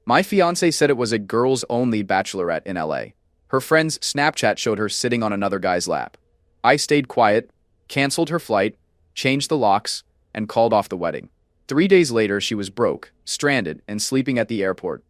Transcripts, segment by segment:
My fiancée said it was a girls-only bachelorette in LA. Her friend's Snapchat showed her sitting on another guy's lap. I stayed quiet, canceled her flight, changed the locks, and called off the wedding. 3 days later, she was broke, stranded, and sleeping at the airport.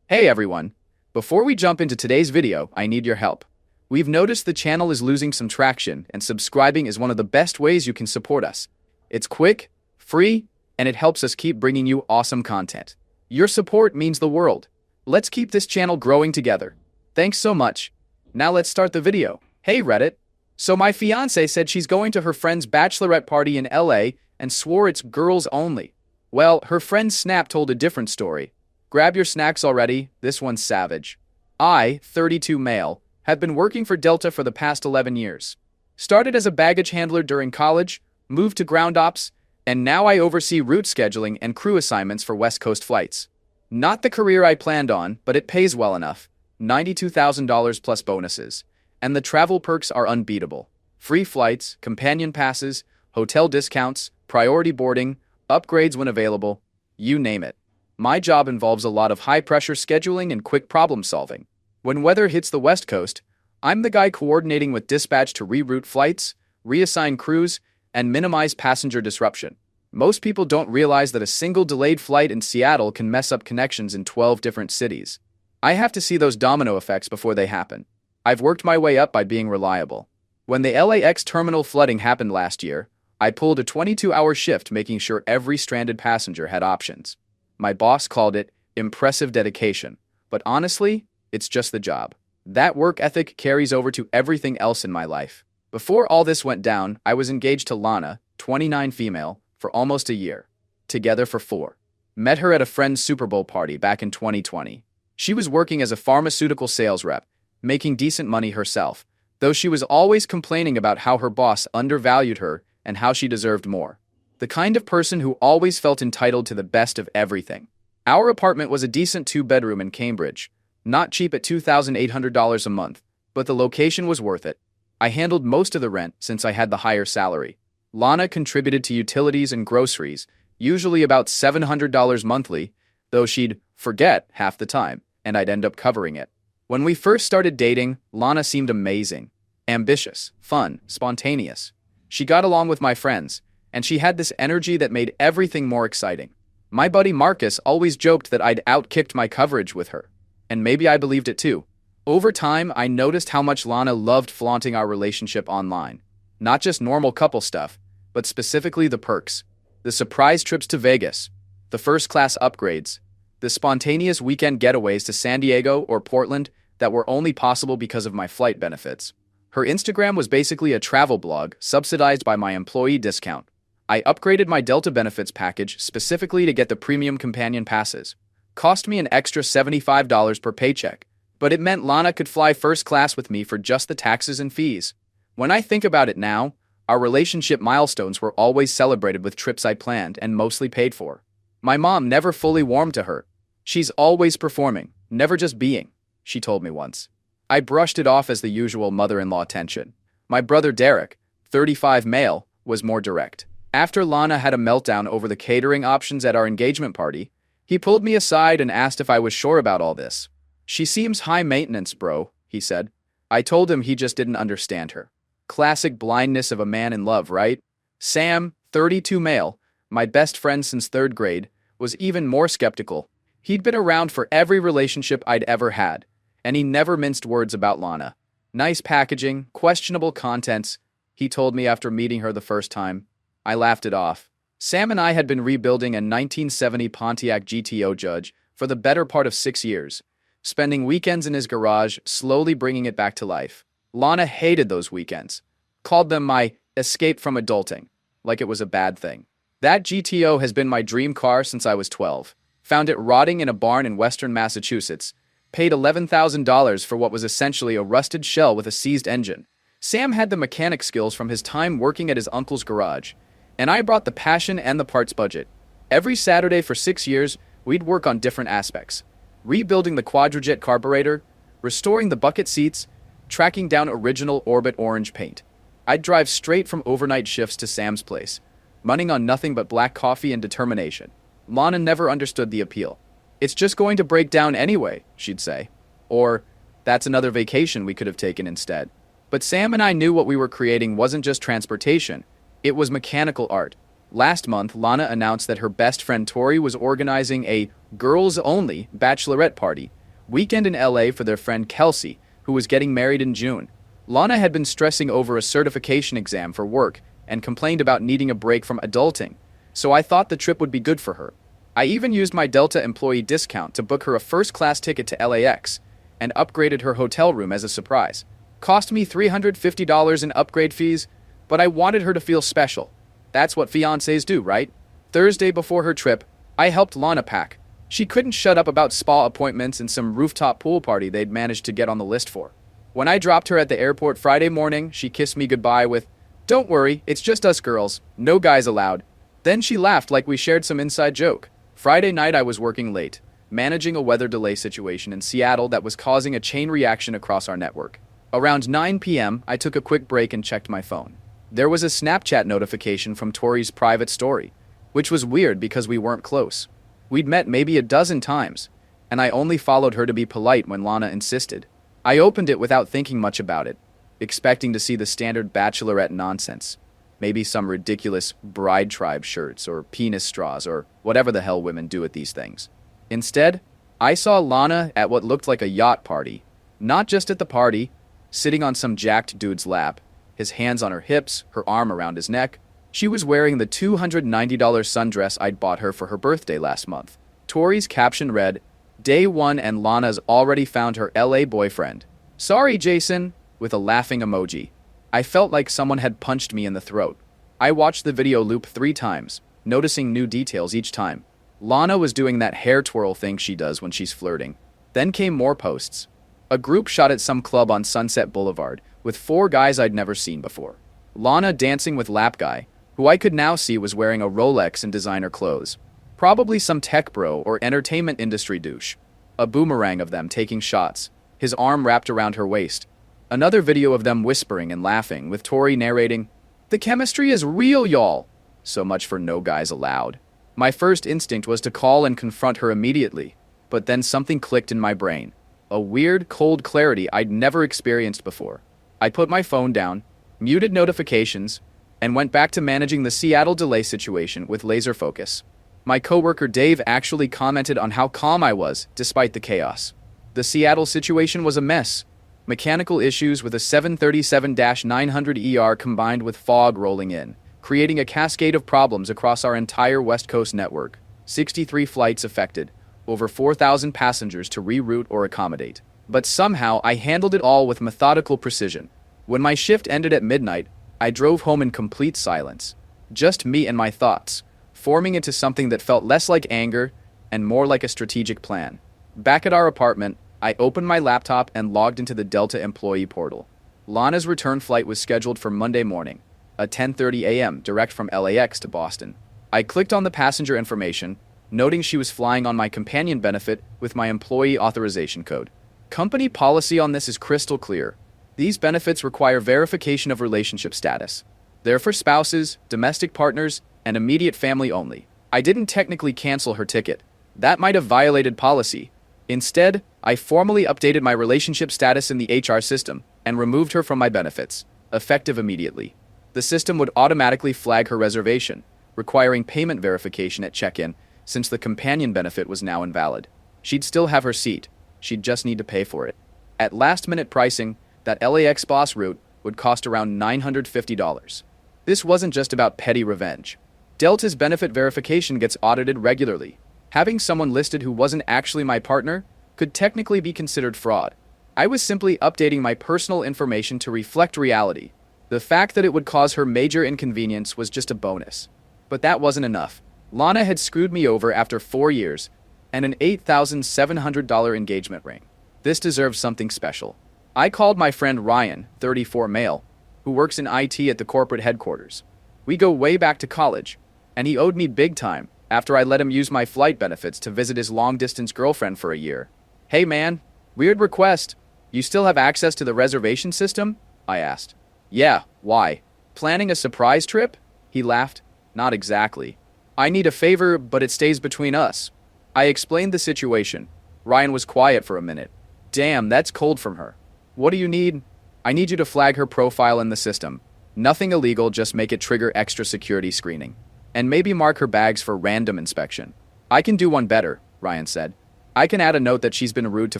Hey everyone! Before we jump into today's video, I need your help. We've noticed the channel is losing some traction, and subscribing is one of the best ways you can support us. It's quick, free, and it helps us keep bringing you awesome content. Your support means the world. Let's keep this channel growing together. Thanks so much. Now let's start the video. Hey Reddit! So my fiancée said she's going to her friend's bachelorette party in LA and swore it's girls only. Well, her friend's Snap told a different story. Grab your snacks already, this one's savage. I, 32 male, have been working for Delta for the past 11 years. Started as a baggage handler during college, moved to ground ops, and now I oversee route scheduling and crew assignments for West Coast flights. Not the career I planned on, but it pays well enough. $92,000 plus bonuses. And the travel perks are unbeatable. Free flights, companion passes, hotel discounts, priority boarding, upgrades when available, you name it. My job involves a lot of high-pressure scheduling and quick problem-solving. When weather hits the West Coast, I'm the guy coordinating with dispatch to reroute flights, reassign crews, and minimize passenger disruption. Most people don't realize that a single delayed flight in Seattle can mess up connections in 12 different cities. I have to see those domino effects before they happen. I've worked my way up by being reliable. When the LAX terminal flooding happened last year, I pulled a 22-hour shift making sure every stranded passenger had options. My boss called it impressive dedication, but honestly, it's just the job. That work ethic carries over to everything else in my life. Before all this went down, I was engaged to Lana, 29 female, for almost a year. Together for 4. Met her at a friend's Super Bowl party back in 2020. She was working as a pharmaceutical sales rep, making decent money herself, though she was always complaining about how her boss undervalued her and how she deserved more. The kind of person who always felt entitled to the best of everything. Our apartment was a decent 2-bedroom in Cambridge, not cheap at $2,800 a month, but the location was worth it. I handled most of the rent since I had the higher salary. Lana contributed to utilities and groceries, usually about $700 monthly, though she'd forget half the time, and I'd end up covering it. When we first started dating, Lana seemed amazing, ambitious, fun, spontaneous. She got along with my friends, and she had this energy that made everything more exciting. My buddy Marcus always joked that I'd outkicked my coverage with her, and maybe I believed it too. Over time, I noticed how much Lana loved flaunting our relationship online. Not just normal couple stuff, but specifically the perks. The surprise trips to Vegas, the first-class upgrades, the spontaneous weekend getaways to San Diego or Portland that were only possible because of my flight benefits. Her Instagram was basically a travel blog subsidized by my employee discount. I upgraded my Delta benefits package specifically to get the premium companion passes. Cost me an extra $75 per paycheck, but it meant Lana could fly first class with me for just the taxes and fees. When I think about it now, our relationship milestones were always celebrated with trips I planned and mostly paid for. My mom never fully warmed to her. She's always performing, never just being, she told me once. I brushed it off as the usual mother-in-law tension. My brother Derek, 35 male, was more direct. After Lana had a meltdown over the catering options at our engagement party, he pulled me aside and asked if I was sure about all this. She seems high maintenance, bro, he said. I told him he just didn't understand her. Classic blindness of a man in love, right? Sam, 32 male, my best friend since 3rd grade, was even more skeptical. He'd been around for every relationship I'd ever had, and he never minced words about Lana. Nice packaging, questionable contents, he told me after meeting her the first time. I laughed it off. Sam and I had been rebuilding a 1970 Pontiac GTO Judge for the better part of 6 years, spending weekends in his garage, slowly bringing it back to life. Lana hated those weekends, called them my escape from adulting, like it was a bad thing. That GTO has been my dream car since I was 12. Found it rotting in a barn in western Massachusetts. Paid $11,000 for what was essentially a rusted shell with a seized engine. Sam had the mechanic skills from his time working at his uncle's garage, and I brought the passion and the parts budget. Every Saturday for 6 years, we'd work on different aspects. Rebuilding the quadrajet carburetor, restoring the bucket seats, tracking down original Orbit orange paint. I'd drive straight from overnight shifts to Sam's place, running on nothing but black coffee and determination. Lana never understood the appeal. "It's just going to break down anyway," she'd say. Or, "That's another vacation we could have taken instead." But Sam and I knew what we were creating wasn't just transportation, it was mechanical art. Last month, Lana announced that her best friend Tori was organizing a girls-only bachelorette party weekend in LA for their friend Kelsey, who was getting married in June. Lana had been stressing over a certification exam for work and complained about needing a break from adulting, so I thought the trip would be good for her. I even used my Delta employee discount to book her a first-class ticket to LAX and upgraded her hotel room as a surprise. Cost me $350 in upgrade fees, but I wanted her to feel special. That's what fiancés do, right? Thursday before her trip, I helped Lana pack. She couldn't shut up about spa appointments and some rooftop pool party they'd managed to get on the list for. When I dropped her at the airport Friday morning, she kissed me goodbye with, "Don't worry, it's just us girls, no guys allowed." Then she laughed like we shared some inside joke. Friday night I was working late, managing a weather delay situation in Seattle that was causing a chain reaction across our network. Around 9 p.m., I took a quick break and checked my phone. There was a Snapchat notification from Tori's private story, which was weird because we weren't close. We'd met maybe a dozen times, and I only followed her to be polite when Lana insisted. I opened it without thinking much about it, expecting to see the standard bachelorette nonsense. Maybe some ridiculous bride tribe shirts or penis straws or whatever the hell women do at these things. Instead, I saw Lana at what looked like a yacht party. Not just at the party, sitting on some jacked dude's lap, his hands on her hips, her arm around his neck. She was wearing the $290 sundress I'd bought her for her birthday last month. Tori's caption read, "Day 1 and Lana's already found her LA boyfriend. Sorry, Jason," with a laughing emoji. I felt like someone had punched me in the throat. I watched the video loop 3 times, noticing new details each time. Lana was doing that hair twirl thing she does when she's flirting. Then came more posts. A group shot at some club on Sunset Boulevard with 4 guys I'd never seen before. Lana dancing with Lap Guy, who I could now see was wearing a Rolex and designer clothes. Probably some tech bro or entertainment industry douche. A boomerang of them taking shots, his arm wrapped around her waist. Another video of them whispering and laughing, with Tori narrating, "The chemistry is real, y'all." So much for no guys allowed. My first instinct was to call and confront her immediately, but then something clicked in my brain. A weird, cold clarity I'd never experienced before. I put my phone down, muted notifications, and went back to managing the Seattle delay situation with laser focus. My coworker Dave actually commented on how calm I was, despite the chaos. The Seattle situation was a mess. Mechanical issues with a 737-900ER combined with fog rolling in, creating a cascade of problems across our entire West Coast network. 63 flights affected, over 4,000 passengers to reroute or accommodate. But somehow I handled it all with methodical precision. When my shift ended at midnight, I drove home in complete silence. Just me and my thoughts, forming into something that felt less like anger and more like a strategic plan. Back at our apartment, I opened my laptop and logged into the Delta employee portal. Lana's return flight was scheduled for Monday morning, at 10:30 a.m. direct from LAX to Boston. I clicked on the passenger information, noting she was flying on my companion benefit with my employee authorization code. Company policy on this is crystal clear. These benefits require verification of relationship status. They're for spouses, domestic partners, and immediate family only. I didn't technically cancel her ticket. That might have violated policy. Instead, I formally updated my relationship status in the HR system and removed her from my benefits, effective immediately. The system would automatically flag her reservation, requiring payment verification at check-in since the companion benefit was now invalid. She'd still have her seat. She'd just need to pay for it. At last-minute pricing, that LAX boss route would cost around $950. This wasn't just about petty revenge. Delta's benefit verification gets audited regularly. Having someone listed who wasn't actually my partner could technically be considered fraud. I was simply updating my personal information to reflect reality. The fact that it would cause her major inconvenience was just a bonus. But that wasn't enough. Lana had screwed me over after 4 years and an $8,700 engagement ring. This deserves something special. I called my friend Ryan, 34 male, who works in IT at the corporate headquarters. We go way back to college, and he owed me big time after I let him use my flight benefits to visit his long-distance girlfriend for a year. "Hey man, weird request. You still have access to the reservation system?" I asked. "Yeah, why? Planning a surprise trip?" He laughed. "Not exactly. I need a favor, but it stays between us." I explained the situation. Ryan was quiet for a minute. Damn, that's cold from her. What do you need? I need you to flag her profile in the system. Nothing illegal, just make it trigger extra security screening. And maybe mark her bags for random inspection. I can do one better, Ryan said. I can add a note that she's been rude to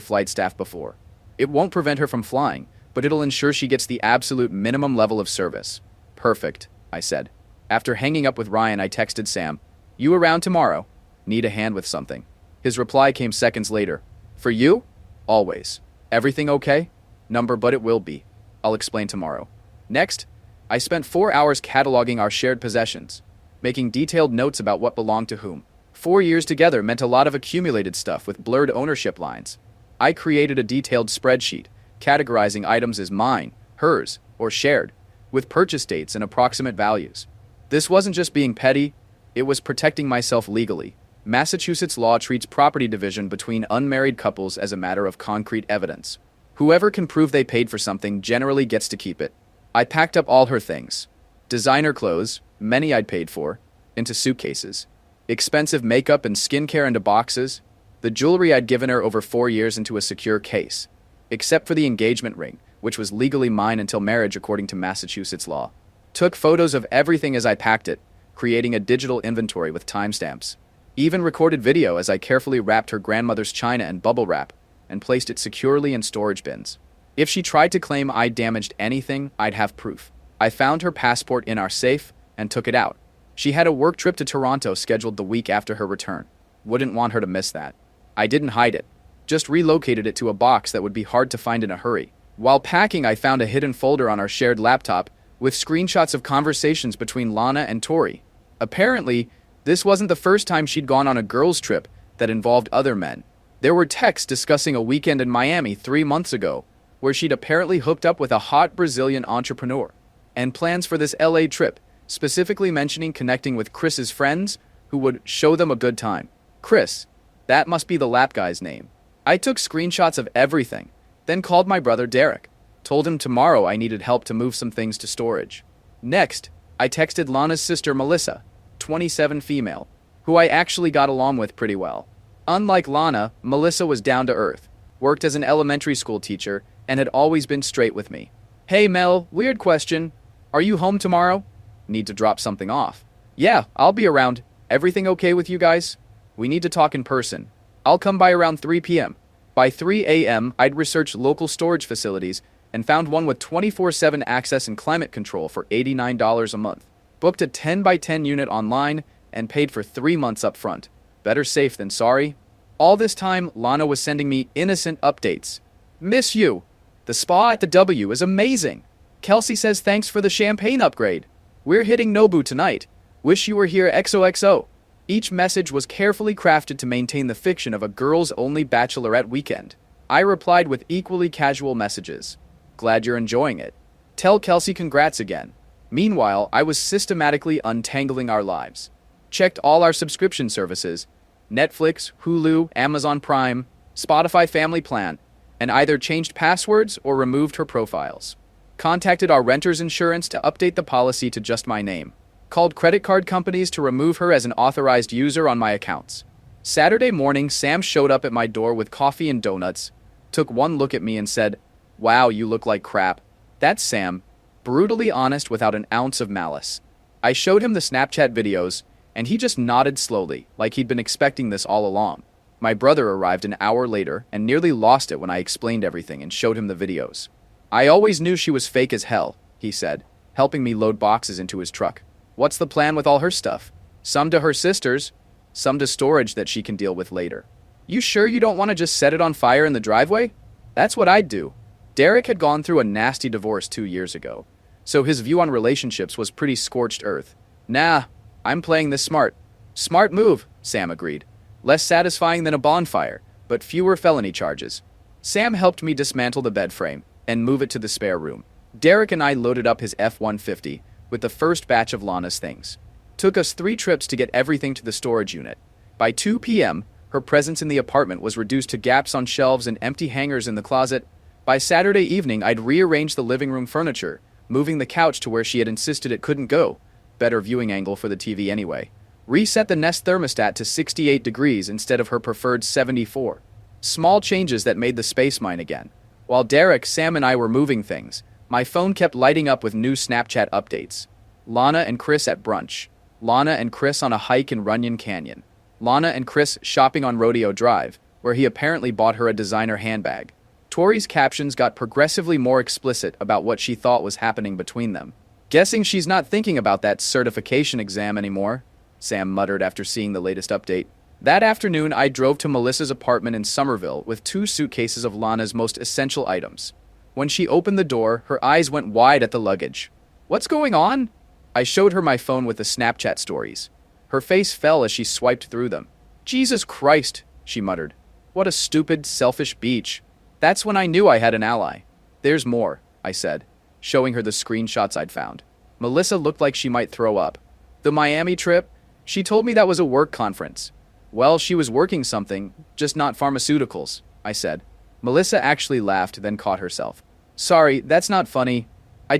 flight staff before. It won't prevent her from flying, but it'll ensure she gets the absolute minimum level of service. Perfect, I said. After hanging up with Ryan, I texted Sam. You around tomorrow? Need a hand with something. His reply came seconds later. For you? Always. Everything okay? Number, but it will be. I'll explain tomorrow. Next, I spent 4 hours cataloging our shared possessions, making detailed notes about what belonged to whom. 4 years together meant a lot of accumulated stuff with blurred ownership lines. I created a detailed spreadsheet, categorizing items as mine, hers, or shared, with purchase dates and approximate values. This wasn't just being petty, it was protecting myself legally. Massachusetts law treats property division between unmarried couples as a matter of concrete evidence. Whoever can prove they paid for something generally gets to keep it. I packed up all her things. Designer clothes, many I'd paid for, into suitcases. Expensive makeup and skincare into boxes. The jewelry I'd given her over 4 years into a secure case. Except for the engagement ring, which was legally mine until marriage according to Massachusetts law. Took photos of everything as I packed it, creating a digital inventory with timestamps. Even recorded video as I carefully wrapped her grandmother's china in bubble wrap and placed it securely in storage bins. If she tried to claim I damaged anything, I'd have proof. I found her passport in our safe and took it out. She had a work trip to Toronto scheduled the week after her return. Wouldn't want her to miss that. I didn't hide it, just relocated it to a box that would be hard to find in a hurry. While packing, I found a hidden folder on our shared laptop with screenshots of conversations between Lana and Tori. Apparently, this wasn't the first time she'd gone on a girls' trip that involved other men. There were texts discussing a weekend in Miami 3 months ago, where she'd apparently hooked up with a hot Brazilian entrepreneur, and plans for this LA trip, specifically mentioning connecting with Chris's friends who would show them a good time. Chris, that must be the lap guy's name. I took screenshots of everything, then called my brother Derek. Told him tomorrow I needed help to move some things to storage. Next, I texted Lana's sister Melissa, 27 female, who I actually got along with pretty well. Unlike Lana, Melissa was down to earth, worked as an elementary school teacher, and had always been straight with me. Hey Mel, weird question. Are you home tomorrow? Need to drop something off. Yeah, I'll be around. Everything okay with you guys? We need to talk in person. I'll come by around 3 p.m. By 3 a.m., I'd researched local storage facilities and found one with 24/7 access and climate control for $89 a month. Booked a 10 by 10 unit online and paid for 3 months up front. Better safe than sorry. All this time, Lana was sending me innocent updates. Miss you. The spa at the W is amazing. Kelsey says thanks for the champagne upgrade. We're hitting Nobu tonight. Wish you were here XOXO. Each message was carefully crafted to maintain the fiction of a girls-only bachelorette weekend. I replied with equally casual messages. Glad you're enjoying it. Tell Kelsey congrats again. Meanwhile, I was systematically untangling our lives. Checked all our subscription services, Netflix, Hulu, Amazon Prime, Spotify Family Plan, and either changed passwords or removed her profiles. Contacted our renter's insurance to update the policy to just my name. Called credit card companies to remove her as an authorized user on my accounts. Saturday morning, Sam showed up at my door with coffee and donuts, took one look at me and said, "Wow, you look like crap." That's Sam, brutally honest without an ounce of malice. I showed him the Snapchat videos, and he just nodded slowly, like he'd been expecting this all along. My brother arrived an hour later and nearly lost it when I explained everything and showed him the videos. I always knew she was fake as hell, he said, helping me load boxes into his truck. What's the plan with all her stuff? Some to her sisters, some to storage that she can deal with later. You sure you don't want to just set it on fire in the driveway? That's what I'd do. Derek had gone through a nasty divorce 2 years ago, so his view on relationships was pretty scorched earth. Nah, I'm playing this smart. Smart move, Sam agreed. Less satisfying than a bonfire, but fewer felony charges. Sam helped me dismantle the bed frame and move it to the spare room. Derek and I loaded up his F-150 with the first batch of Lana's things. Took us 3 trips to get everything to the storage unit. By 2 p.m., her presence in the apartment was reduced to gaps on shelves and empty hangers in the closet. By Saturday evening, I'd rearranged the living room furniture, moving the couch to where she had insisted it couldn't go. Better viewing angle for the TV anyway. Reset the Nest thermostat to 68 degrees instead of her preferred 74. Small changes that made the space mine again. While Derek, Sam, and I were moving things, my phone kept lighting up with new Snapchat updates. Lana and Chris at brunch. Lana and Chris on a hike in Runyon Canyon. Lana and Chris shopping on Rodeo Drive, where he apparently bought her a designer handbag. Tori's captions got progressively more explicit about what she thought was happening between them. Guessing she's not thinking about that certification exam anymore, Sam muttered after seeing the latest update. That afternoon, I drove to Melissa's apartment in Somerville with 2 suitcases of Lana's most essential items. When she opened the door, her eyes went wide at the luggage. "What's going on?" I showed her my phone with the Snapchat stories. Her face fell as she swiped through them. "Jesus Christ," she muttered. "What a stupid, selfish beach." That's when I knew I had an ally. "There's more," I said, showing her the screenshots I'd found. Melissa looked like she might throw up. "The Miami trip? She told me that was a work conference." "Well, she was working something, just not pharmaceuticals," I said. Melissa actually laughed, then caught herself. "Sorry, that's not funny. I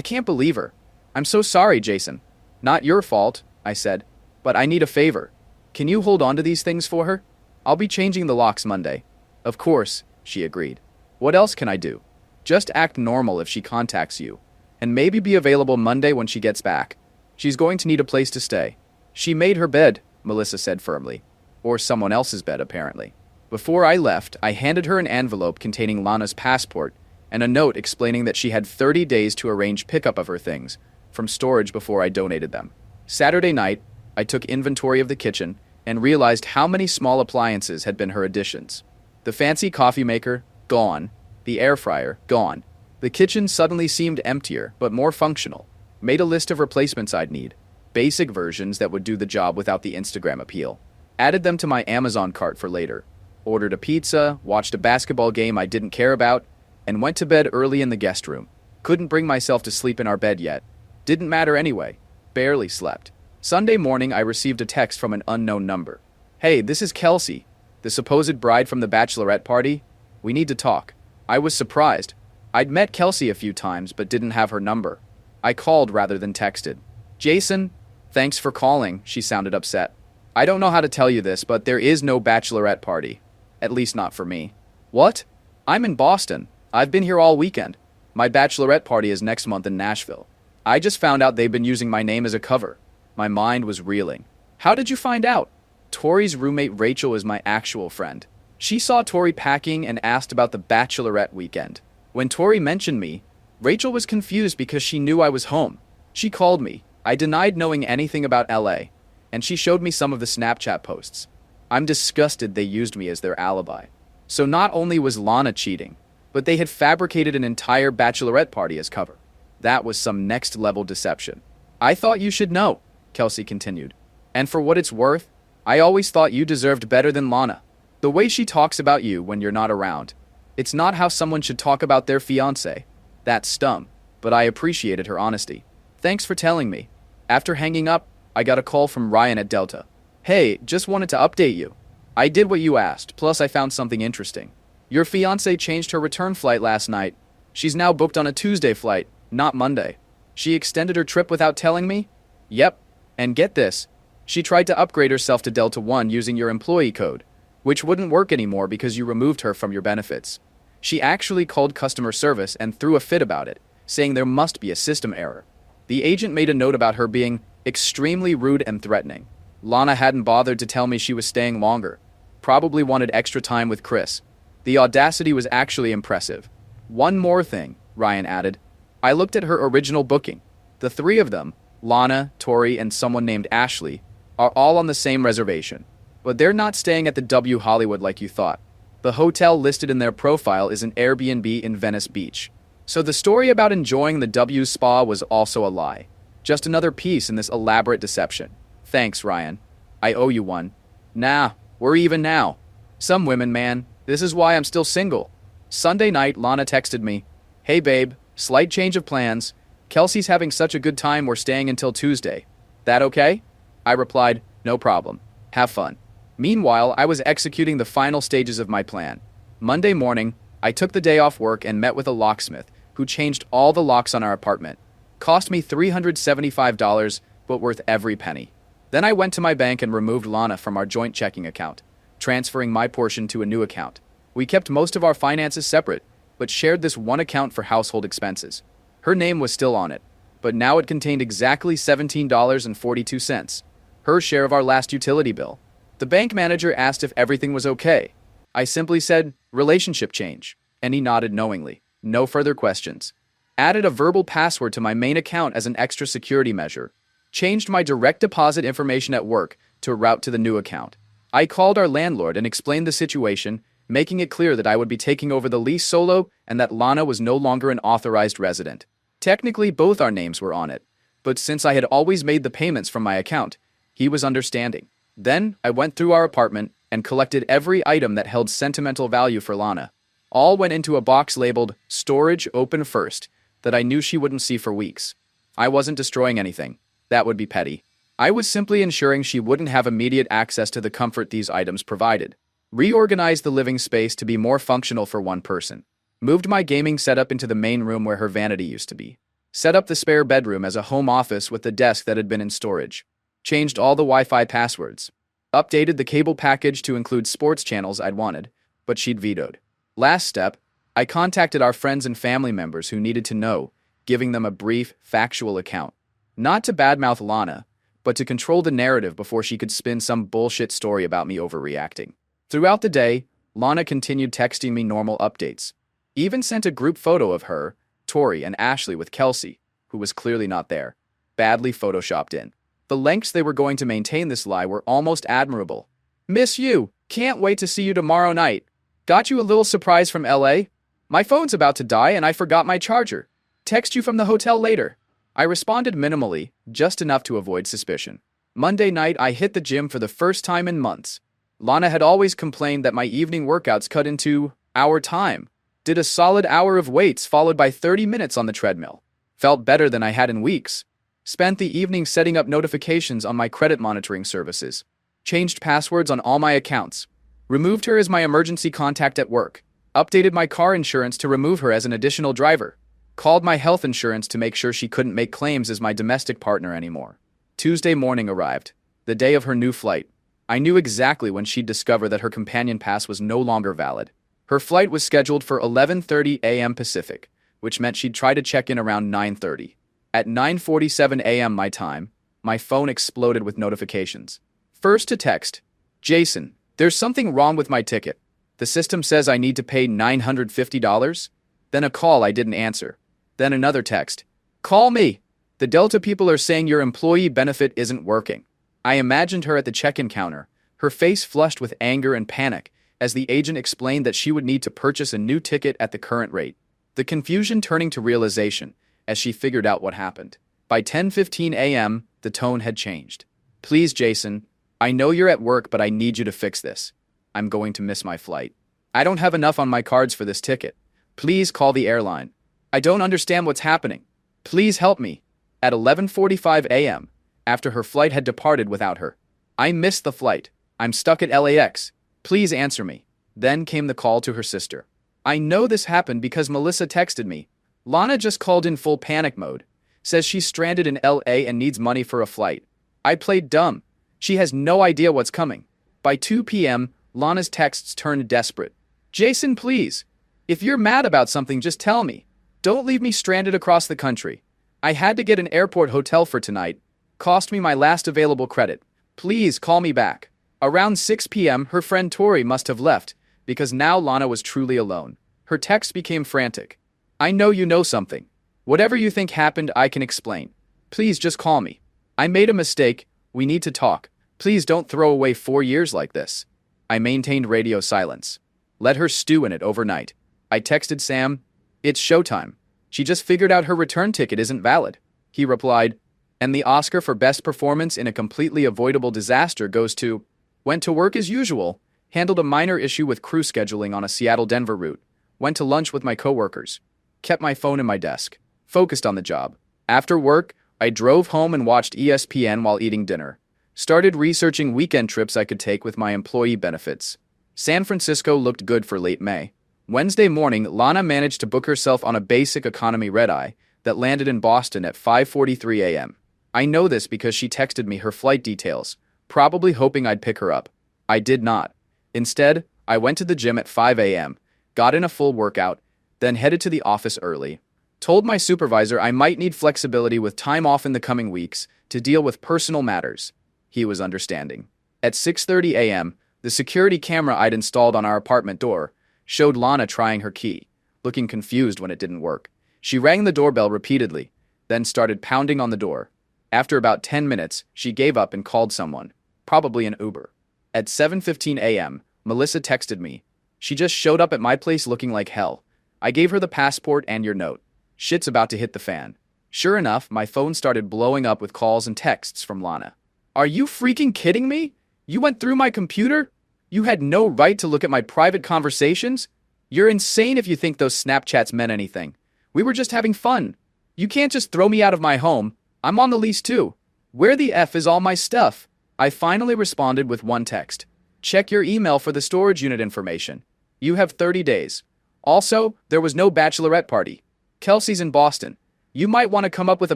can't believe her. I'm so sorry, Jason." "Not your fault," I said, "but I need a favor. Can you hold on to these things for her? I'll be changing the locks Monday." "Of course," she agreed. "What else can I do?" "Just act normal if she contacts you, and maybe be available Monday when she gets back. She's going to need a place to stay." "She made her bed," Melissa said firmly. Or someone else's bed, apparently. Before I left, I handed her an envelope containing Lana's passport and a note explaining that she had 30 days to arrange pickup of her things from storage before I donated them. Saturday night, I took inventory of the kitchen and realized how many small appliances had been her additions. The fancy coffee maker, gone. The air fryer, gone. The kitchen suddenly seemed emptier, but more functional. Made a list of replacements I'd need. Basic versions that would do the job without the Instagram appeal. Added them to my Amazon cart for later. Ordered a pizza, watched a basketball game I didn't care about, and went to bed early in the guest room. Couldn't bring myself to sleep in our bed yet. Didn't matter anyway. Barely slept. Sunday morning, I received a text from an unknown number. "Hey, this is Kelsey, the supposed bride from the Bachelorette party. We need to talk." I was surprised. I'd met Kelsey a few times, but didn't have her number. I called rather than texted. "Jason, thanks for calling," she sounded upset. "I don't know how to tell you this, but there is no Bachelorette party. At least not for me." "What? I'm in Boston. I've been here all weekend. My Bachelorette party is next month in Nashville. I just found out they've been using my name as a cover." My mind was reeling. "How did you find out?" "Tori's roommate Rachel is my actual friend. She saw Tori packing and asked about the Bachelorette weekend. When Tori mentioned me, Rachel was confused because she knew I was home. She called me. I denied knowing anything about LA, and she showed me some of the Snapchat posts. I'm disgusted they used me as their alibi. So not only was Lana cheating, but they had fabricated an entire Bachelorette party as cover. That was some next-level deception. "I thought you should know," Kelsey continued. "And for what it's worth, I always thought you deserved better than Lana. The way she talks about you when you're not around. It's not how someone should talk about their fiancé." That stung, but I appreciated her honesty. "Thanks for telling me." After hanging up, I got a call from Ryan at Delta. "Hey, just wanted to update you. I did what you asked, plus I found something interesting. Your fiancée changed her return flight last night. She's now booked on a Tuesday flight, not Monday. She extended her trip without telling me?" "Yep. And get this. She tried to upgrade herself to Delta One using your employee code, which wouldn't work anymore because you removed her from your benefits. She actually called customer service and threw a fit about it, saying there must be a system error. The agent made a note about her being extremely rude and threatening. Lana hadn't bothered to tell me she was staying longer. Probably wanted extra time with Chris. The audacity was actually impressive. One more thing," Ryan added. "I looked at her original booking. The 3 of them, Lana, Tori, and someone named Ashley, are all on the same reservation. But they're not staying at the W Hollywood like you thought. The hotel listed in their profile is an Airbnb in Venice Beach. So the story about enjoying the W spa was also a lie. Just another piece in this elaborate deception. Thanks, Ryan. I owe you one." "Nah, we're even now. Some women, man. This is why I'm still single." Sunday night, Lana texted me, "Hey babe, slight change of plans. Kelsey's having such a good time we're staying until Tuesday. That okay?" I replied, "No problem. Have fun." Meanwhile, I was executing the final stages of my plan. Monday morning, I took the day off work and met with a locksmith who changed all the locks on our apartment. Cost me $375, but worth every penny. Then I went to my bank and removed Lana from our joint checking account, transferring my portion to a new account. We kept most of our finances separate, but shared this one account for household expenses. Her name was still on it, but now it contained exactly $17.42, her share of our last utility bill. The bank manager asked if everything was okay. I simply said, relationship change, and he nodded knowingly. No further questions. Added a verbal password to my main account as an extra security measure. Changed my direct deposit information at work to route to the new account. I called our landlord and explained the situation, making it clear that I would be taking over the lease solo and that Lana was no longer an authorized resident. Technically, both our names were on it, but since I had always made the payments from my account, he was understanding. Then, I went through our apartment and collected every item that held sentimental value for Lana. All went into a box labeled, "Storage Open First," that I knew she wouldn't see for weeks. I wasn't destroying anything. That would be petty. I was simply ensuring she wouldn't have immediate access to the comfort these items provided. Reorganized the living space to be more functional for one person. Moved my gaming setup into the main room where her vanity used to be. Set up the spare bedroom as a home office with the desk that had been in storage. Changed all the Wi-Fi passwords. Updated the cable package to include sports channels I'd wanted, but she'd vetoed. Last step, I contacted our friends and family members who needed to know, giving them a brief, factual account. Not to badmouth Lana, but to control the narrative before she could spin some bullshit story about me overreacting. Throughout the day, Lana continued texting me normal updates. Even sent a group photo of her, Tori, and Ashley with Kelsey, who was clearly not there, badly photoshopped in. The lengths they were going to maintain this lie were almost admirable. Miss you, can't wait to see you tomorrow night. Got you a little surprise from LA? My phone's about to die and I forgot my charger. Text you from the hotel later. I responded minimally, just enough to avoid suspicion. Monday night, I hit the gym for the first time in months. Lana had always complained that my evening workouts cut into our time. Did a solid hour of weights followed by 30 minutes on the treadmill. Felt better than I had in weeks. Spent the evening setting up notifications on my credit monitoring services. Changed passwords on all my accounts. Removed her as my emergency contact at work. Updated my car insurance to remove her as an additional driver. Called my health insurance to make sure she couldn't make claims as my domestic partner anymore. Tuesday morning arrived, the day of her new flight. I knew exactly when she'd discover that her companion pass was no longer valid. Her flight was scheduled for 11:30 a.m. Pacific, which meant she'd try to check in around 9:30. At 9:47 a.m. my time, my phone exploded with notifications. First to text, Jason, there's something wrong with my ticket. The system says I need to pay $950. Then a call I didn't answer. Then another text. Call me. The Delta people are saying your employee benefit isn't working. I imagined her at the check-in counter, her face flushed with anger and panic, as the agent explained that she would need to purchase a new ticket at the current rate. The confusion turning to realization as she figured out what happened. By 10:15 a.m., the tone had changed. Please, Jason, I know you're at work, but I need you to fix this. I'm going to miss my flight. I don't have enough on my cards for this ticket. Please call the airline. I don't understand what's happening. Please help me. At 11:45 a.m., after her flight had departed without her. I missed the flight. I'm stuck at LAX. Please answer me. Then came the call to her sister. I know this happened because Melissa texted me. Lana just called in full panic mode. Says she's stranded in LA and needs money for a flight. I played dumb. She has no idea what's coming. By 2 p.m., Lana's texts turned desperate. Jason, please. If you're mad about something, just tell me. Don't leave me stranded across the country. I had to get an airport hotel for tonight. Cost me my last available credit. Please call me back. Around 6 p.m., her friend Tori must have left, because now Lana was truly alone. Her texts became frantic. I know you know something. Whatever you think happened, I can explain. Please just call me. I made a mistake. We need to talk. Please don't throw away 4 years like this. I maintained radio silence. Let her stew in it overnight. I texted Sam, it's showtime. She just figured out her return ticket isn't valid. He replied, and the Oscar for best performance in a completely avoidable disaster goes to, went to work as usual, handled a minor issue with crew scheduling on a Seattle-Denver route, went to lunch with my coworkers, kept my phone in my desk, focused on the job. After work, I drove home and watched ESPN while eating dinner. Started researching weekend trips I could take with my employee benefits. San Francisco looked good for late May. Wednesday morning, Lana managed to book herself on a basic economy red-eye that landed in Boston at 5:43 a.m. I know this because she texted me her flight details, probably hoping I'd pick her up. I did not. Instead, I went to the gym at 5 a.m., got in a full workout, then headed to the office early. Told my supervisor I might need flexibility with time off in the coming weeks to deal with personal matters. He was understanding. At 6:30 a.m., the security camera I'd installed on our apartment door showed Lana trying her key, looking confused when it didn't work. She rang the doorbell repeatedly, then started pounding on the door. After about 10 minutes, she gave up and called someone, probably an Uber. At 7:15 a.m., Melissa texted me. She just showed up at my place looking like hell. I gave her the passport and your note. Shit's about to hit the fan. Sure enough, my phone started blowing up with calls and texts from Lana. Are you freaking kidding me? You went through my computer? You had no right to look at my private conversations? You're insane if you think those Snapchats meant anything. We were just having fun. You can't just throw me out of my home. I'm on the lease too. Where the F is all my stuff? I finally responded with one text. Check your email for the storage unit information. You have 30 days. Also, there was no bachelorette party. Kelsey's in Boston. You might want to come up with a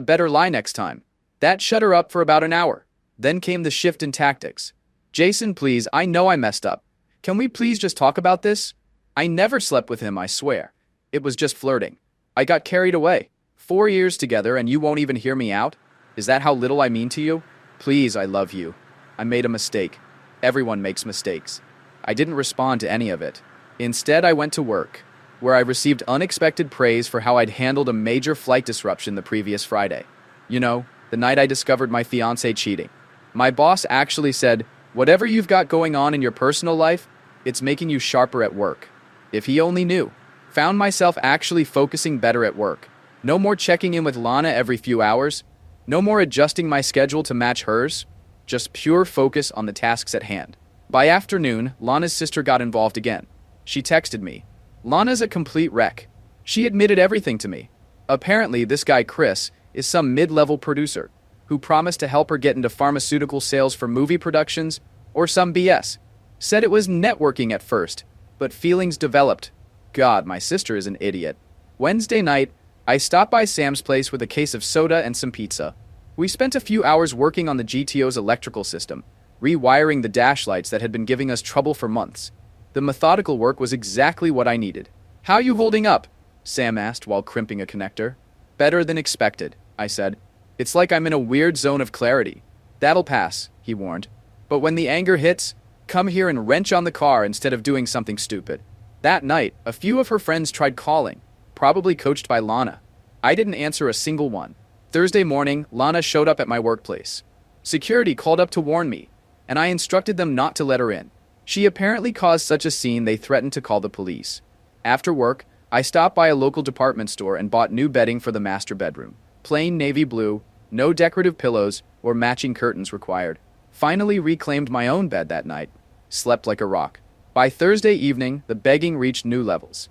better lie next time. That shut her up for about an hour. Then came the shift in tactics. Jason, please, I know I messed up. Can we please just talk about this? I never slept with him, I swear. It was just flirting. I got carried away. 4 years together and you won't even hear me out? Is that how little I mean to you? Please, I love you. I made a mistake. Everyone makes mistakes. I didn't respond to any of it. Instead, I went to work, where I received unexpected praise for how I'd handled a major flight disruption the previous Friday. You know, the night I discovered my fiancée cheating. My boss actually said, whatever you've got going on in your personal life, it's making you sharper at work. If he only knew. Found myself actually focusing better at work. No more checking in with Lana every few hours. No more adjusting my schedule to match hers. Just pure focus on the tasks at hand. By afternoon, Lana's sister got involved again. She texted me. Lana's a complete wreck. She admitted everything to me. Apparently, this guy Chris is some mid-level producer who promised to help her get into pharmaceutical sales for movie productions or some BS. Said it was networking at first, but feelings developed. God, my sister is an idiot. Wednesday night, I stopped by Sam's place with a case of soda and some pizza. We spent a few hours working on the GTO's electrical system, rewiring the dash lights that had been giving us trouble for months. The methodical work was exactly what I needed. How you holding up? Sam asked while crimping a connector. Better than expected, I said. It's like I'm in a weird zone of clarity. That'll pass, he warned. But when the anger hits, come here and wrench on the car instead of doing something stupid. That night, a few of her friends tried calling, probably coached by Lana. I didn't answer a single one. Thursday morning, Lana showed up at my workplace. Security called up to warn me, and I instructed them not to let her in. She apparently caused such a scene they threatened to call the police. After work, I stopped by a local department store and bought new bedding for the master bedroom. Plain navy blue, no decorative pillows or matching curtains required. Finally reclaimed my own bed that night. Slept like a rock. By Thursday evening, the begging reached new levels.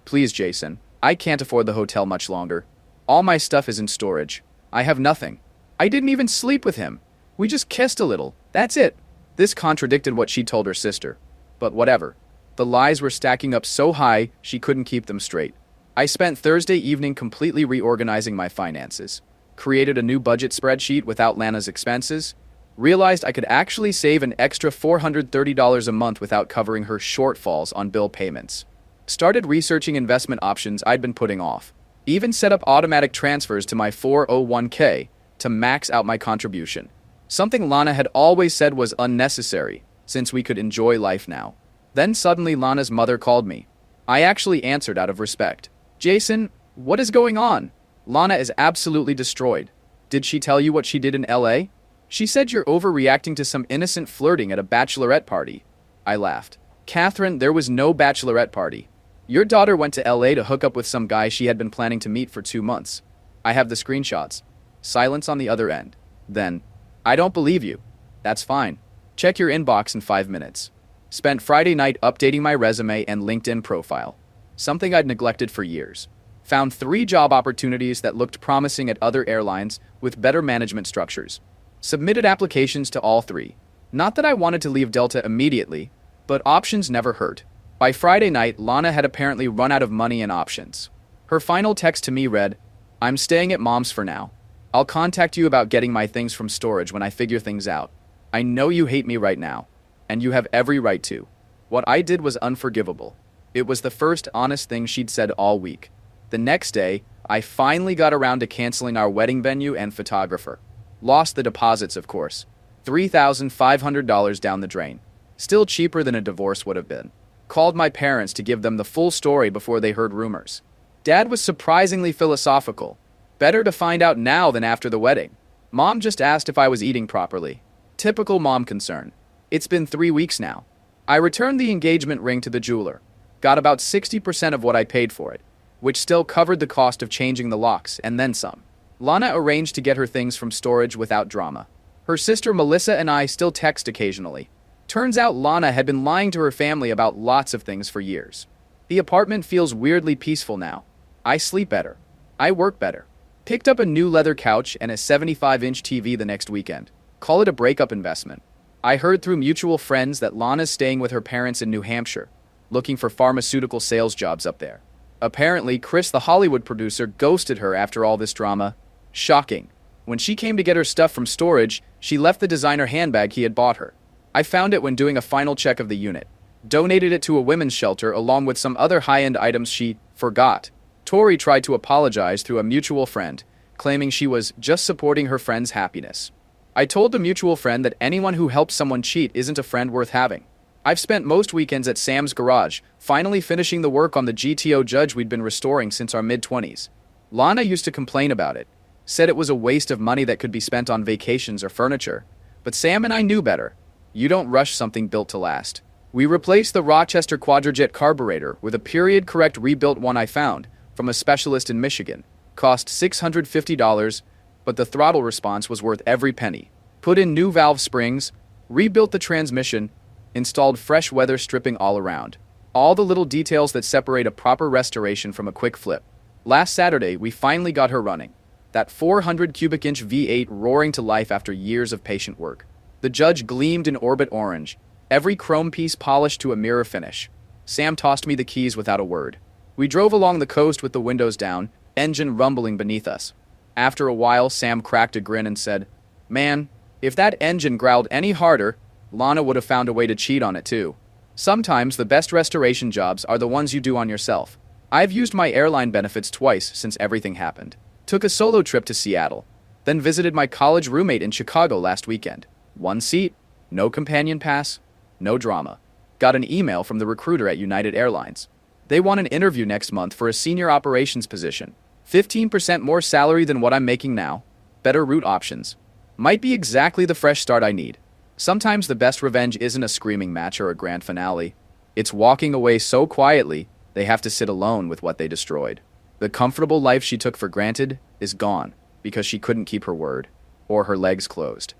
Please, Jason, I can't afford the hotel much longer. All my stuff is in storage. I have nothing. I didn't even sleep with him. We just kissed a little. That's it. This contradicted what she told her sister. But whatever. The lies were stacking up so high, she couldn't keep them straight. I spent Thursday evening completely reorganizing my finances. Created a new budget spreadsheet without Lana's expenses. Realized I could actually save an extra $430 a month without covering her shortfalls on bill payments. Started researching investment options I'd been putting off. Even set up automatic transfers to my 401k to max out my contribution. Something Lana had always said was unnecessary, since we could enjoy life now. Then suddenly Lana's mother called me. I actually answered out of respect. Jason, what is going on? Lana is absolutely destroyed. Did she tell you what she did in LA? She said you're overreacting to some innocent flirting at a bachelorette party. I laughed. Catherine, there was no bachelorette party. Your daughter went to LA to hook up with some guy she had been planning to meet for 2 months. I have the screenshots. Silence on the other end. Then, I don't believe you. That's fine. Check your inbox in 5 minutes. Spent Friday night updating my resume and LinkedIn profile. Something I'd neglected for years. Found 3 job opportunities that looked promising at other airlines with better management structures. Submitted applications to all 3. Not that I wanted to leave Delta immediately, but options never hurt. By Friday night, Lana had apparently run out of money and options. Her final text to me read, I'm staying at mom's for now. I'll contact you about getting my things from storage when I figure things out. I know you hate me right now, and you have every right to. What I did was unforgivable. It was the first honest thing she'd said all week. The next day, I finally got around to canceling our wedding venue and photographer. Lost the deposits, of course. $3,500 down the drain. Still cheaper than a divorce would have been. Called my parents to give them the full story before they heard rumors. Dad was surprisingly philosophical. Better to find out now than after the wedding. Mom just asked if I was eating properly. Typical mom concern. It's been 3 weeks now. I returned the engagement ring to the jeweler. Got about 60% of what I paid for it, which still covered the cost of changing the locks and then some. Lana arranged to get her things from storage without drama. Her sister Melissa and I still text occasionally. Turns out Lana had been lying to her family about lots of things for years. The apartment feels weirdly peaceful now. I sleep better. I work better. Picked up a new leather couch and a 75-inch TV the next weekend. Call it a breakup investment. I heard through mutual friends that Lana's staying with her parents in New Hampshire, looking for pharmaceutical sales jobs up there. Apparently, Chris, the Hollywood producer, ghosted her after all this drama. Shocking. When she came to get her stuff from storage, she left the designer handbag he had bought her. I found it when doing a final check of the unit. Donated it to a women's shelter along with some other high-end items she forgot. Tori tried to apologize through a mutual friend, claiming she was just supporting her friend's happiness. I told the mutual friend that anyone who helps someone cheat isn't a friend worth having. I've spent most weekends at Sam's garage, finally finishing the work on the GTO Judge we'd been restoring since our mid-20s. Lana used to complain about it, said it was a waste of money that could be spent on vacations or furniture. But Sam and I knew better. You don't rush something built to last. We replaced the Rochester Quadrajet carburetor with a period-correct rebuilt one I found from a specialist in Michigan. Cost $650, but the throttle response was worth every penny. Put in new valve springs, rebuilt the transmission, installed fresh weather stripping all around. All the little details that separate a proper restoration from a quick flip. Last Saturday, we finally got her running. That 400 cubic inch V8 roaring to life after years of patient work. The Judge gleamed in orbit orange, every chrome piece polished to a mirror finish. Sam tossed me the keys without a word. We drove along the coast with the windows down, engine rumbling beneath us. After a while, Sam cracked a grin and said, "Man, if that engine growled any harder, Lana would have found a way to cheat on it too." Sometimes the best restoration jobs are the ones you do on yourself. I've used my airline benefits twice since everything happened. Took a solo trip to Seattle, then visited my college roommate in Chicago last weekend. 1 seat, no companion pass, no drama. Got an email from the recruiter at United Airlines. They want an interview next month for a senior operations position. 15% more salary than what I'm making now. Better route options. Might be exactly the fresh start I need. Sometimes the best revenge isn't a screaming match or a grand finale. It's walking away so quietly, they have to sit alone with what they destroyed. The comfortable life she took for granted is gone because she couldn't keep her word or her legs closed.